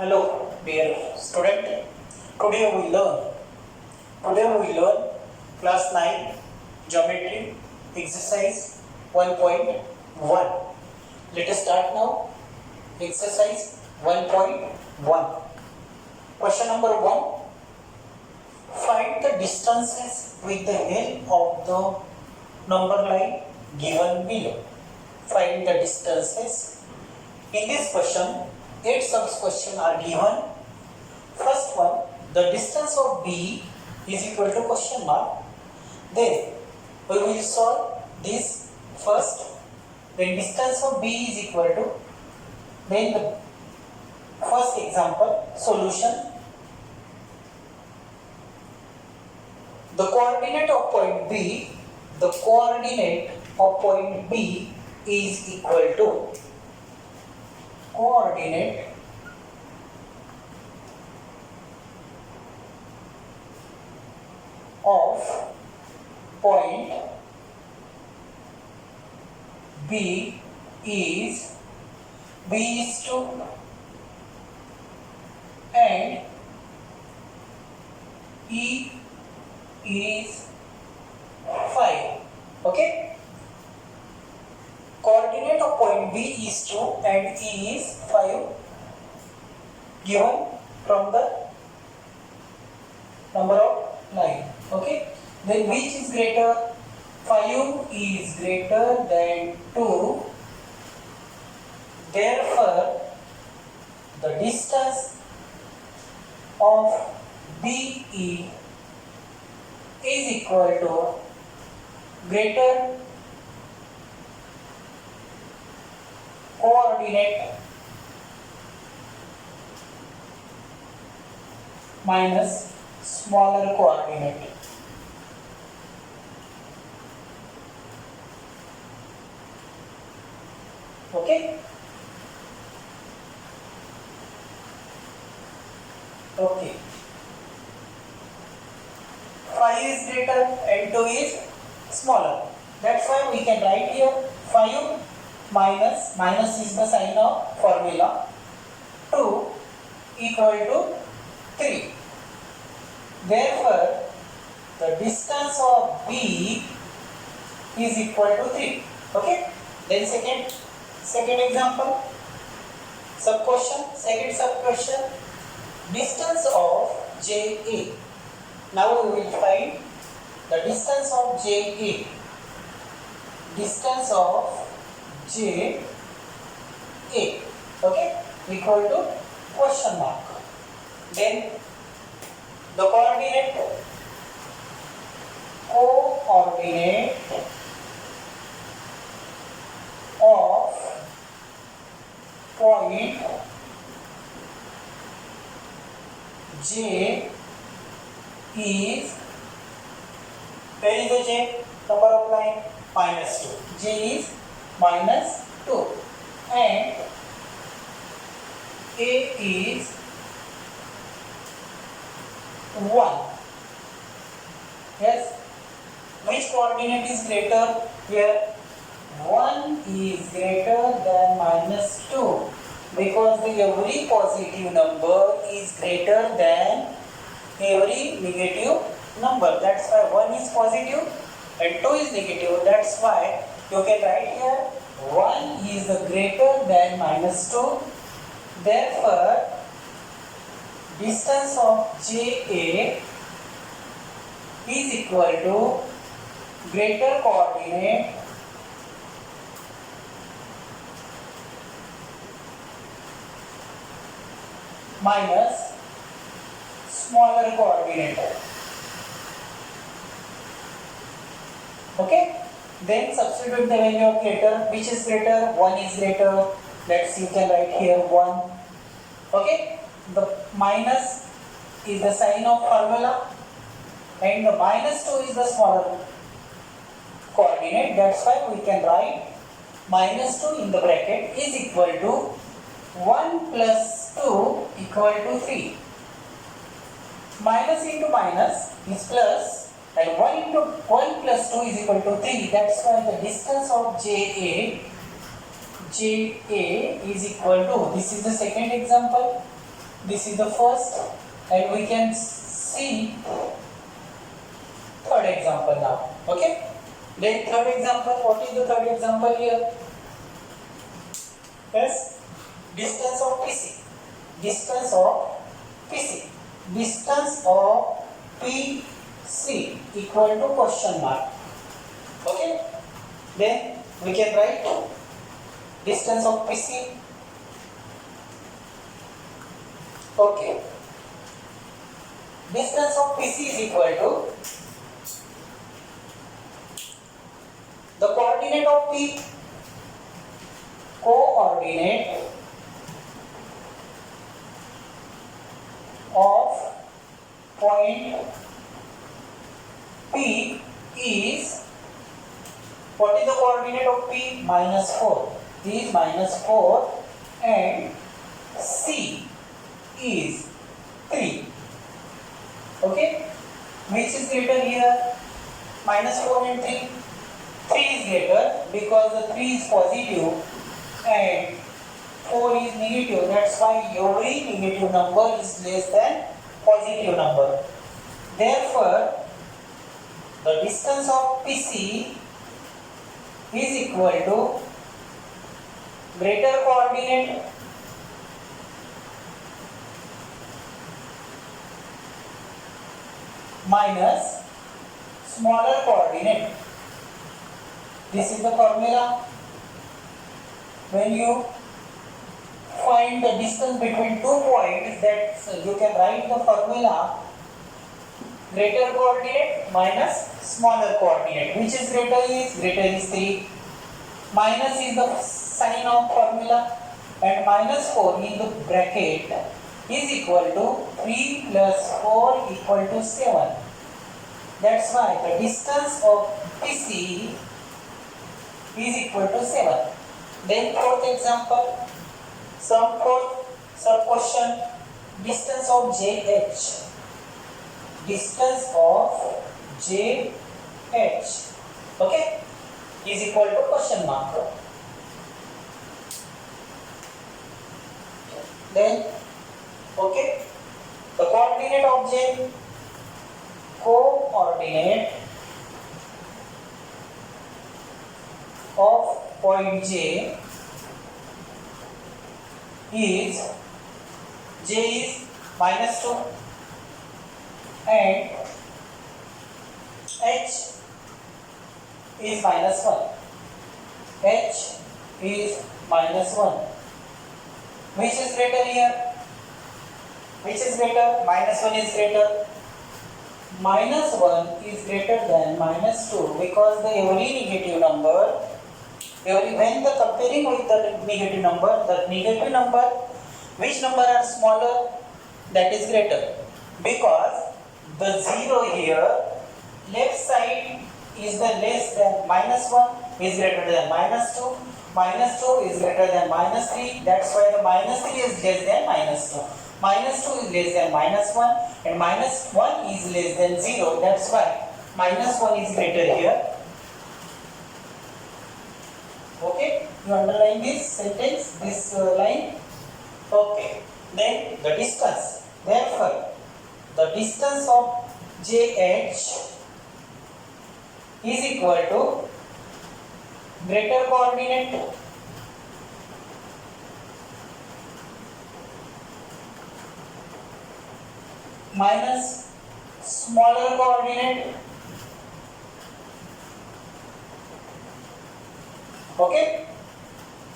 Hello, dear student. Today we learn class 9 geometry exercise 1.1. Let us start now. Exercise 1.1. Question number 1. Find the distances with the help of the number line given below. Find the distances. In this question, 8 sub-questions are given. First one, the distance of B is equal to question mark. Then we will solve this first. Then distance of B is equal to. Then the first example, solution. The coordinate of point B is equal to coordinate of point B is 2 and E is 5. Okay. Coordinate of point B is 2 and E is 5 given from the number of line. Okay. Then which is greater? 5 is greater than 2. Therefore, the distance of BE is equal to greater coordinate minus smaller coordinate. Okay? Okay. 5 is greater and 2 is smaller. That's why we can write here 5 minus is the sign of formula, 2 equal to 3. Therefore, the distance of B is equal to 3. Okay? Then second example, second sub-question, distance of JA. Now we will find the distance of JA. Distance of JA, okay, equal to question mark. Then the coordinate of point J is, where is the J? Number of line? Minus 2. J is minus 2 and A is 1. Yes. Which coordinate is greater here? 1 is greater than minus 2 because every positive number is greater than every negative number. That's why 1 is positive and 2 is negative. That's why you can write here 1 is greater than minus 2. Therefore, distance of JA is equal to greater coordinate minus smaller coordinate. Okay? Then substitute the value of greater. Which is greater? 1 is greater. Let's you can write here 1. Okay? The minus is the sign of formula and the minus 2 is the smaller coordinate. That's why we can write minus 2 in the bracket is equal to 1 plus 2 equal to 3. Minus into minus is plus and 1 plus 2 is equal to 3. That's why the distance of JA is equal to, this is the second example, This is the first, and we can see third example now. Okay? Then third example, what is the third example here? Yes, distance of PC. Distance of PC. Distance of PC equal to question mark. Okay? Then we can write distance of PC. Okay. Distance of PC is equal to the coordinate of P, coordinate of point P is, what is the coordinate of P? -4. Is -4 and C is 3. Okay? Which is greater here? -4 and 3. 3 is greater because the 3 is positive and 4 is negative. That's why every negative number is less than positive number. Therefore, the distance of PC is equal to greater coordinate minus smaller coordinate. This is the formula. When you find the distance between 2 points, that you can write the formula greater coordinate minus smaller coordinate. Which is greater is 3. Minus is the sign of formula, and -4 in the bracket is equal to 3 plus 4 equal to 7. That's why the distance of PC is equal to 7. Then fourth example, sub question, distance of JH. Distance of JH, okay, is equal to question mark. Then, okay, the coordinate of J, coordinate of point J is, J is -2 and H is -1. H is -1. Which is greater here? Which is greater? -1 is greater. -1 is greater than -2 because the every negative number, when the comparing with the negative number, which number are smaller? That is greater. Because the 0 here, left side is the less than -1 is greater than -2, -2 is greater than -3, that's why the -3 is less than -2. -2 is less than -1 and -1 is less than 0, that's why -1 is greater here. Okay, you underline this sentence, this line. Okay, then the distance. Therefore, the distance of JH is equal to greater coordinate minus smaller coordinate. Okay,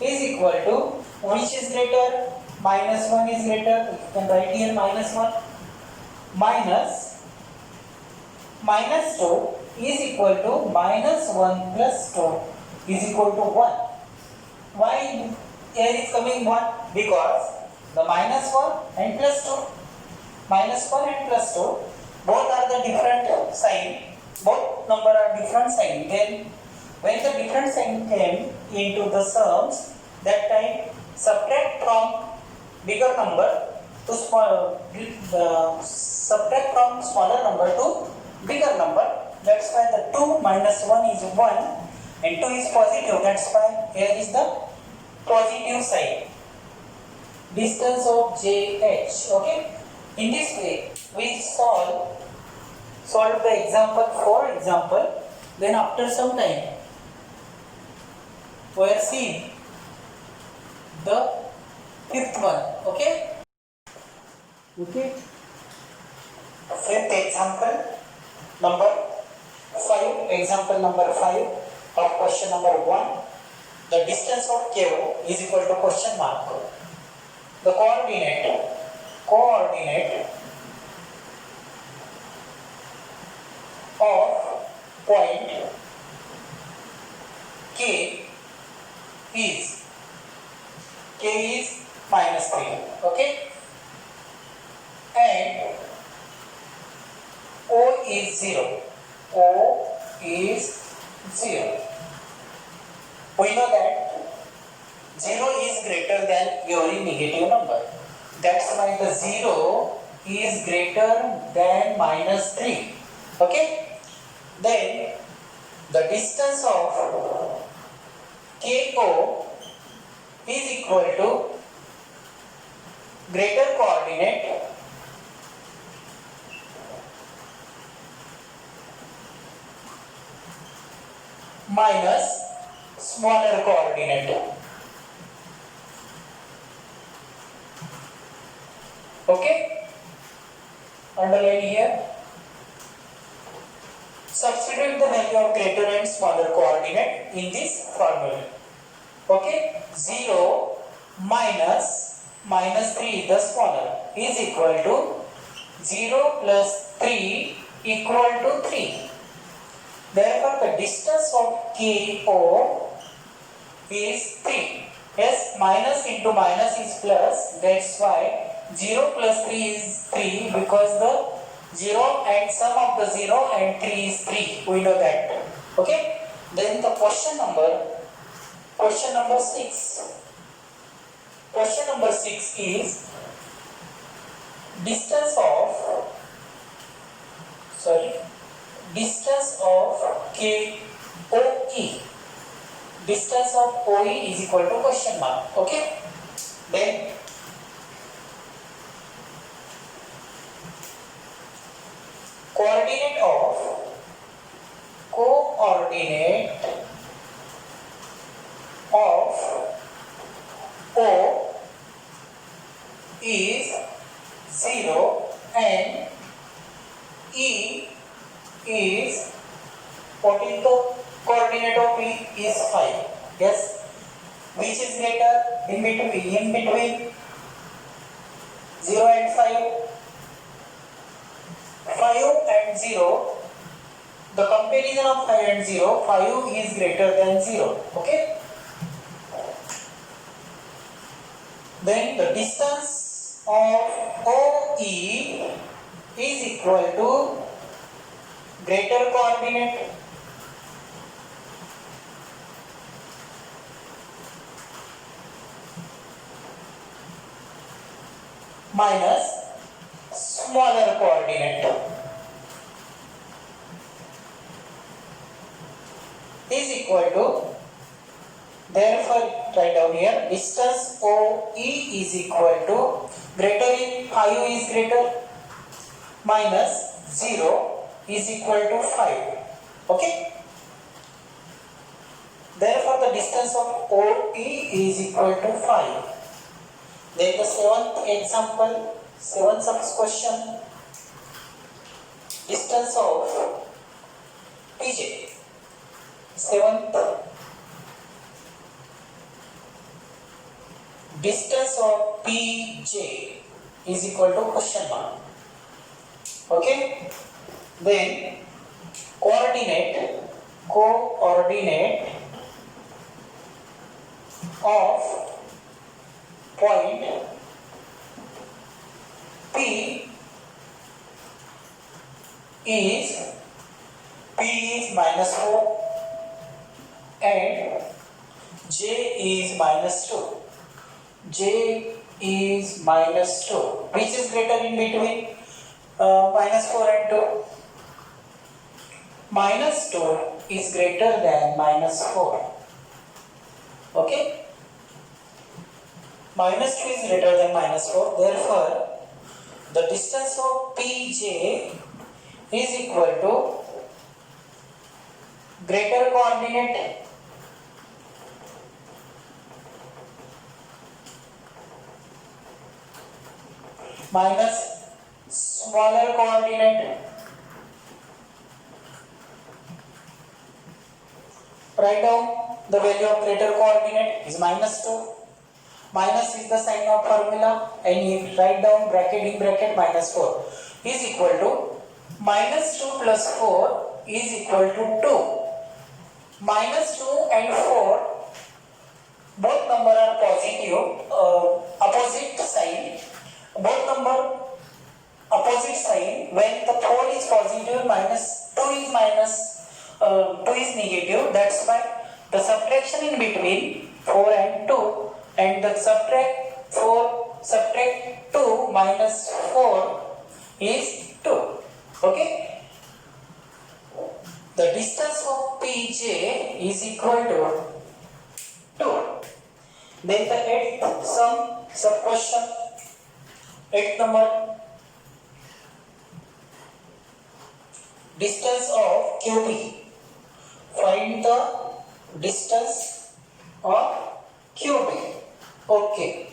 is equal to, which is greater? -1 is greater. You can write here -1 minus -2 is equal to -1 plus 2 is equal to 1. Why here is coming 1? Because the -1 and +2, -1 and +2 both are the different sign, both number are different sign. Then when the different sign came into the sums, that time subtract from bigger number to small, subtract from smaller number to bigger number. That's why the 2 minus 1 is 1 and 2 is positive. That's why here is the positive side. distance of JH. Okay. In this way, we solve the example for example. Then after some time, we are seeing the fifth one. Okay. Okay. Fifth example number 5. Example number 5 of question number 1. The distance of KO is equal to question mark. The coordinate of point K is minus 3. Okay. And O is 0. We know that 0 is greater than every negative number. That's why the 0 is greater than minus 3. Okay? Then the distance of KO is equal to greater coordinate minus smaller coordinate. Okay? Underline here. Substitute the value of greater and smaller coordinate in this formula. Okay? 0 minus 3 is the smaller is equal to 0 plus 3 equal to 3. Therefore, the distance of KO is 3. Yes, minus into minus is plus. That's why 0 plus 3 is 3 because the 0 and sum of the 0 and 3 is 3. We know that. Okay. Then the question number 6. Question number 6 is distance of KOE. Distance of OE is equal to question mark. Okay. Then coordinate of O is 0 and E is, what is the coordinate of E is 5. Yes. Which is greater in between 0 and 5? 5 and 0. The comparison of 5 and 0, 5 is greater than 0. Okay. Then the distance of OE is equal to greater coordinate minus smaller coordinate is equal to, therefore write down here, distance OE is equal to greater in 5 is greater minus 0 is equal to 5. Okay. Therefore the distance of OE is equal to 5. Then the seventh question, distance of PJ. Seventh, distance of PJ is equal to question mark. Okay. Then coordinate of point P is minus 4 and J is minus 2. J is minus 2. Which is greater in between minus 4 and 2? Minus 2 is greater than minus 4. Okay. minus 2 is greater than minus 4. Therefore, the distance of PJ is equal to greater coordinate minus smaller coordinate. Write down the value of greater coordinate is minus 2. Minus is the sign of formula, and you write down bracket in bracket minus 4 is equal to minus 2 plus 4 is equal to 2. Minus 2 and 4 both number are positive, opposite sign. Both number opposite sign. When the 4 is positive, minus 2 is negative. That's why the subtraction in between 4 and 2, and the subtract 2 minus 4 is 2. Okay. The distance of PJ is equal to 2. Then the eighth sub question, 8th number, distance of QB. Find the distance of QB. Okay.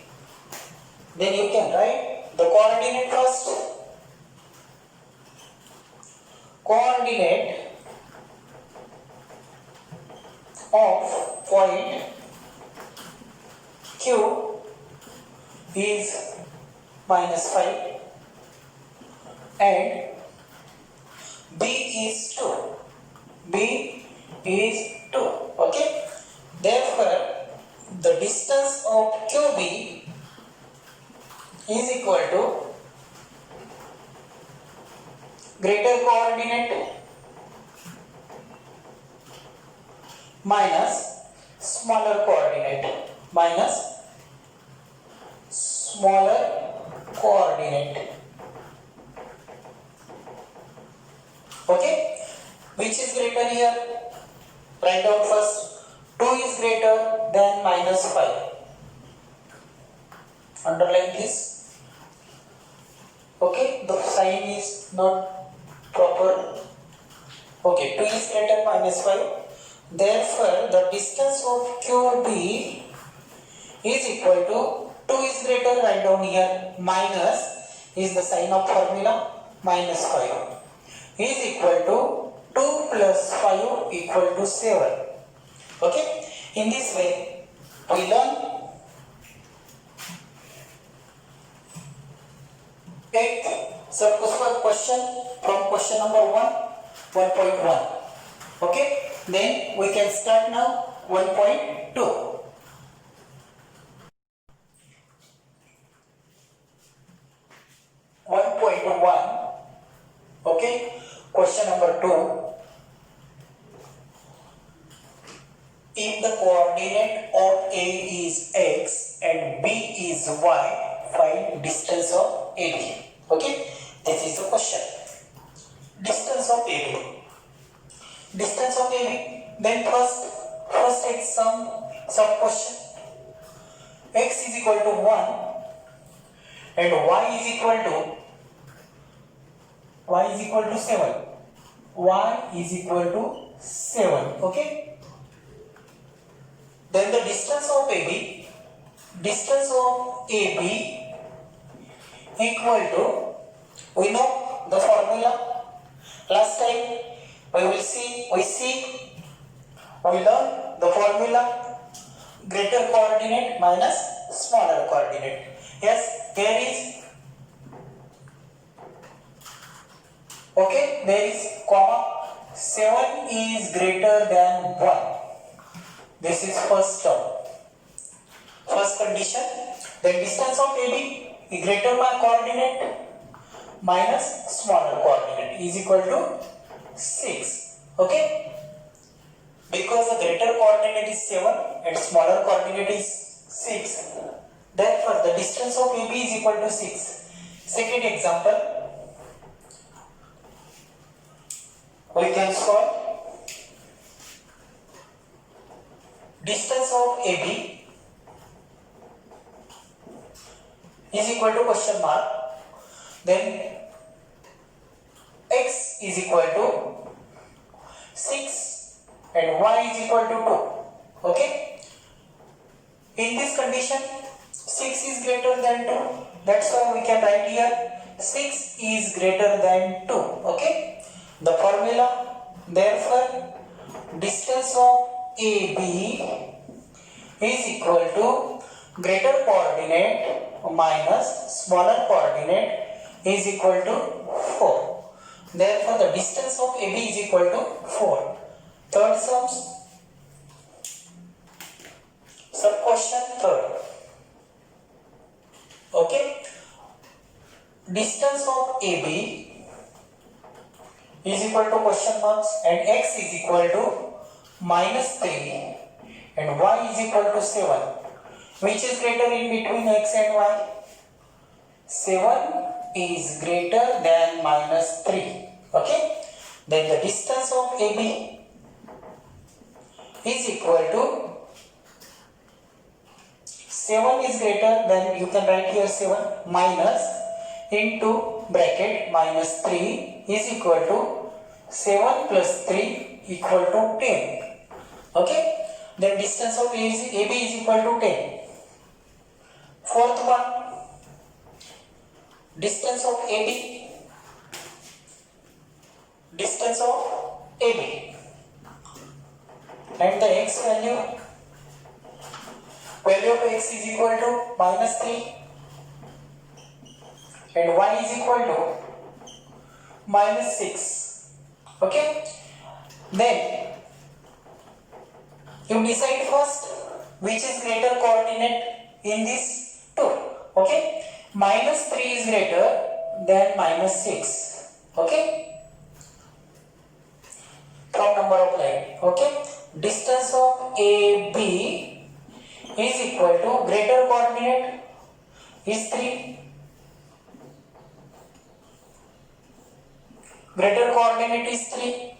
Then you can write the coordinate first. Coordinate of point Q is minus 5 and B is 2. B is 2. Okay. Therefore, the distance of QB is equal to greater coordinate minus smaller coordinate Okay. Which is greater here? Write down first. 2 is greater than minus 5. Underline this. Okay. The sign is not proper. Okay. 2 is greater than minus 5. Therefore, the distance of QB is equal to 2 is greater, write down here, minus is the sign of formula, minus 5 is equal to 2 plus 5 equal to 7. Okay. In this way, we learn 8th sub question from question number 1.1. Okay. Then we can start now 1.2. Okay, question number 2. If the coordinate of A is x and B is y, find distance of AB. Okay, this is the question. Distance of AB. Distance of AB. Then first take some question. X is equal to 1 and y is equal to 7. Y is equal to 7. Okay. Then the distance of AB equal to, we know the formula. Last time we learn the formula, greater coordinate minus smaller coordinate. Yes, here is, okay, there is comma, 7 is greater than 1. This is first term, first condition. Then distance of AB is greater by coordinate minus smaller coordinate is equal to 6. Okay. Because the greater coordinate is 7 and smaller coordinate is 6. Therefore, the distance of AB is equal to 6. Second example, we can solve. Distance of AB is equal to question mark, then x is equal to 6 and y is equal to 2. Okay, in this condition 6 is greater than 2, that's why we can write here 6 is greater than 2. Okay, the formula, therefore distance of AB is equal to greater coordinate minus smaller coordinate is equal to 4. Therefore the distance of AB is equal to 4. Third sum question third. Okay, distance of AB is equal to question marks and x is equal to minus 3 and y is equal to 7. Which is greater in between x and y? 7 is greater than minus 3. Okay, then the distance of AB is equal to 7 is greater than, you can write here 7 minus into bracket minus 3 is equal to 7 plus 3 equal to 10. Okay, then distance of AB is equal to 10. Fourth one, distance of AB and the x value of x is equal to minus 3 and y is equal to minus 6. Okay, then you decide first which is greater coordinate in this two. Okay, minus 3 is greater than minus 6. Okay, from number of line. Okay, distance of AB is equal to greater coordinate is 3. Greater coordinate is 3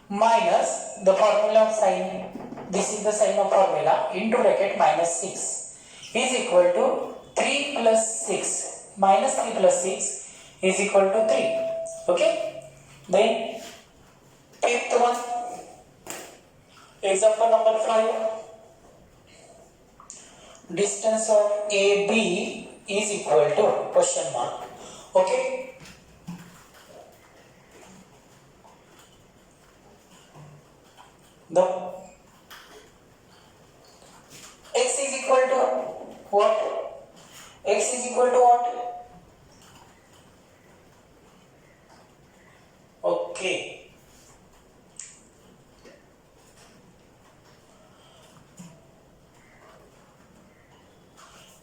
minus the formula sign. This is the sign of formula into bracket minus 6 is equal to 3 plus 6 minus 3 plus 6 is equal to 3. Okay, then fifth one, example number 5. Distance of AB is equal to question mark. Okay, the x is equal to what? X is equal to what? Okay,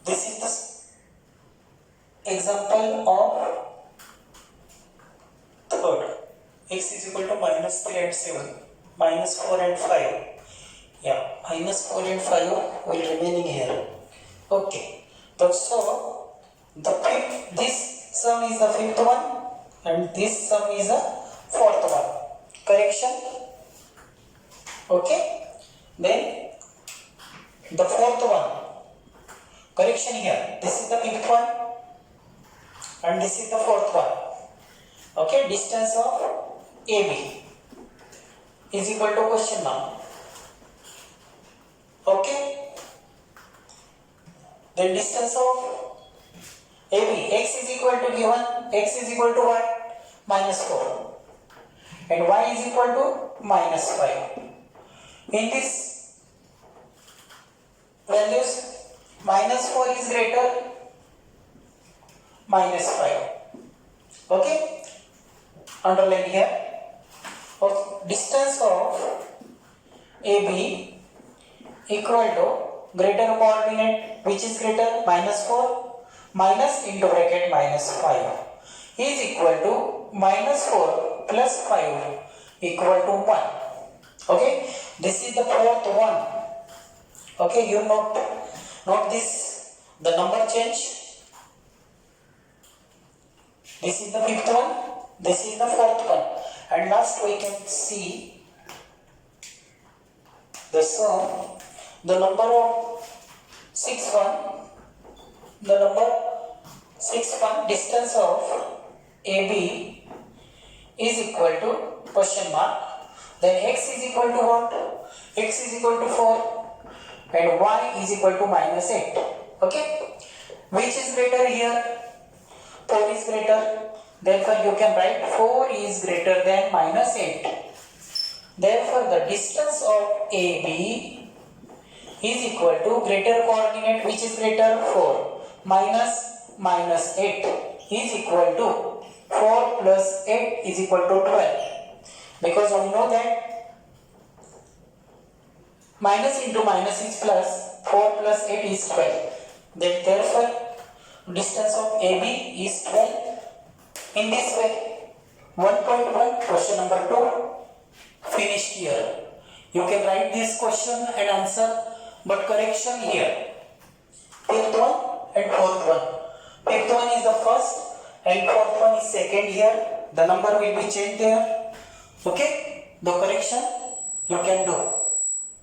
this is the example of third. X is equal to minus 3 and 7, minus 4 and 5. Yeah, minus 4 and 5 will remaining here. Okay, so this sum is the fifth one and this sum is the fourth one. Correction. Okay, then the fourth one. Correction here. This is the fifth one and this is the fourth one. Okay, distance of AB is equal to question mark. Okay, then distance of AB, x is equal to given, x is equal to what? Minus 4 and y is equal to minus 5. In this values, minus 4 is greater, minus 5. Okay, underline here. Distance of AB equal to greater coordinate, which is greater, minus 4 minus into bracket minus 5 is equal to minus 4 plus 5 equal to 1. Okay, this is the fourth one. Okay, you note this, the number change. This is the fifth one, this is the fourth one, and last we can see the sum, the number of sixth one, the number Sixth one, distance of AB is equal to question mark. Then x is equal to what? X is equal to 4 and y is equal to minus 8. Okay? Which is greater here? 4 is greater. Therefore, you can write 4 is greater than minus 8. Therefore, the distance of AB is equal to greater coordinate, which is greater, 4 minus 8 is equal to 4 plus 8 is equal to 12. Because we know that minus into minus is plus, 4 plus 8 is 12. Then therefore, distance of AB is 12. In this way, 1.1 question number 2 finished here. You can write this question and answer, but correction here. Fifth one and fourth one. Fifth one is the first and fourth one is second here. The number will be changed there. Okay? The correction you can do.